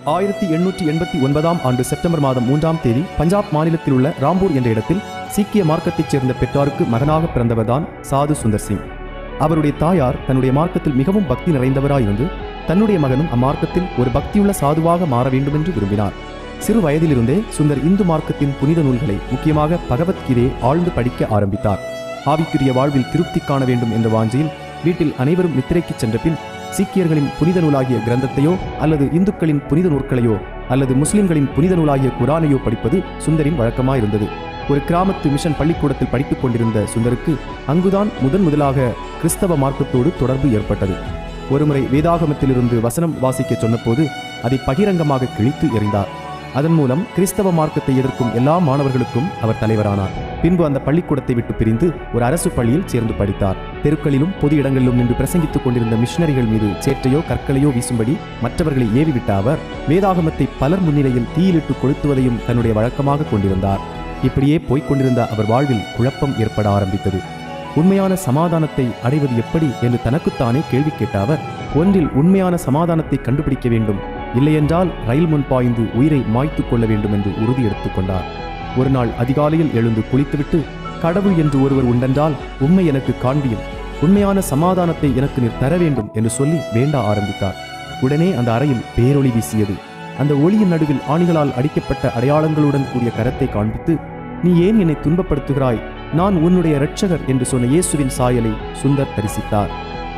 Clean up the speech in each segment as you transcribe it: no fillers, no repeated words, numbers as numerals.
1889 ஆண்டு செப்டம்பர் மாதம் 3ஆம் தேதி பஞ்சாப் மாநிலத்தில் உள்ள ராம்பூர் என்ற இடத்தில் சீக்கிய மார்க்கத்தைச் சேர்ந்த பெற்றாருக்கு மகனாக பிறந்தவர்தான் சாது சுந்தர் சிங். அவருடைய தாயார் தன்னுடைய மார்க்கத்தில் மிகவும் பக்தி நிறைந்தவராயிருந்து தன்னுடைய மகனும் அம்மார்க்கத்தில் ஒரு பக்தியுள்ள சாதுவாக மாற வேண்டுமென்று விரும்பினார். சிறு வயதிலிருந்தே சுந்தர் இந்து மார்க்கத்தின் புனித நூல்களை, முக்கியமாக பகவத்கீதையை ஆழ்ந்து படிக்க ஆரம்பித்தார். ஆவிக்குரிய வாழ்வில் திருப்தி காண வேண்டும் என்ற வாஞ்சையில் வீட்டில் அனைவரும் நித்திரைக்கு சென்ற பின் சீக்கியர்களின் புனித நூலாகிய கிரந்தத்தையோ அல்லது இந்துக்களின் புனித நூல்களையோ அல்லது முஸ்லிம்களின் புனித நூலாகிய குரானையோ படிப்பது சுந்தரின் வழக்கமாயிருந்தது. ஒரு கிராமத்து மிஷன் பள்ளிக்கூடத்தில் படித்துக் கொண்டிருந்த சுந்தருக்கு அங்குதான் முதலாக கிறிஸ்தவ மார்க்கத்தோடு தொடர்பு ஏற்பட்டது. ஒருமுறை வேதாகமத்திலிருந்து வசனம் வாசிக்க சொன்னபோது அதை பகிரங்கமாக கிழித்து எறிந்தார். அதன் மூலம் கிறிஸ்தவ மார்க்கத்தை எதிர்க்கும் எல்லா மாணவர்களுக்கும் அவர் தலைவரானார். பின்பு அந்த பள்ளிக்கூடத்தை விட்டு பிரிந்து ஒரு அரசு பள்ளியில் சேர்ந்து படித்தார். தெருக்களிலும் பொது இடங்களிலும் நின்று பிரசங்கித்துக் கொண்டிருந்த மிஷனரிகள் மீது சேற்றையோ கற்களையோ வீசும்படி மற்றவர்களை ஏவிவிட்ட அவர் வேதாகமத்தை பலர் முன்னிலையில் தீயிலிட்டு கொளுத்துவதையும் தன்னுடைய வழக்கமாக கொண்டிருந்தார். இப்படியே போய்கொண்டிருந்த அவர் வாழ்வில் குழப்பம் ஏற்பட ஆரம்பித்தது. உண்மையான சமாதானத்தை அடைவது எப்படி என்று தனக்குத்தானே கேள்வி கேட்ட அவர், ஒன்றில் உண்மையான சமாதானத்தை கண்டுபிடிக்க வேண்டும், இல்லையென்றால் ரயில் முன் பாய்ந்து உயிரை மாய்த்து கொள்ள வேண்டும் என்று உறுதி எடுத்துக்கொண்டார். ஒரு நாள் அதிகாலையில் எழுந்து குளித்துவிட்டு, கடவுள் என்று ஒருவர் உண்டென்றால் உண்மை எனக்கு காண்பியும், உண்மையான சமாதானத்தை எனக்கு நீர் தர வேண்டும் என்று சொல்லி வேண்ட ஆரம்பித்தார். உடனே அந்த அறையில் பேரொளி வீசியது. அந்த ஒளியின் நடுவில் ஆணிகளால் அடிக்கப்பட்ட அடையாளங்களுடன் கூடிய கரத்தை காண்பித்து, நீ ஏன் என்னை துன்பப்படுத்துகிறாய், நான் உன்னுடைய இரட்சகர் என்று சொன்ன இயேசுவின் சாயலை சுந்தர் தரிசித்தார்.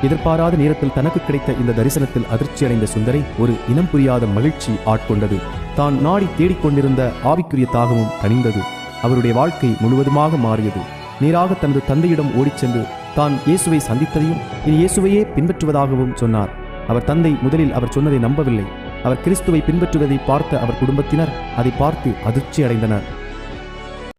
எதிர்பாராத நேரத்தில் தனக்கு கிடைத்த இந்த தரிசனத்தில் அதிர்ச்சியடைந்த சுந்தரை ஒரு இனம் புரியாத மகிழ்ச்சி ஆட்கொண்டது. தான் நாடி தேடிக்கொண்டிருந்த ஆவிக்குரிய தாகமும் தணிந்தது. அவருடைய வாழ்க்கை முழுவதுமாக மாறியது. நேராக தனது தந்தையிடம் ஓடிச் சென்று தான் இயேசுவை சந்தித்ததையும் இனி இயேசுவையே பின்பற்றுவதாகவும் சொன்னார். அவர் தந்தை முதலில் அவர் சொன்னதை நம்பவில்லை. அவர் கிறிஸ்துவை பின்பற்றுவதை பார்த்த அவர் குடும்பத்தினர் அதை பார்த்து அதிர்ச்சி அடைந்தனர்.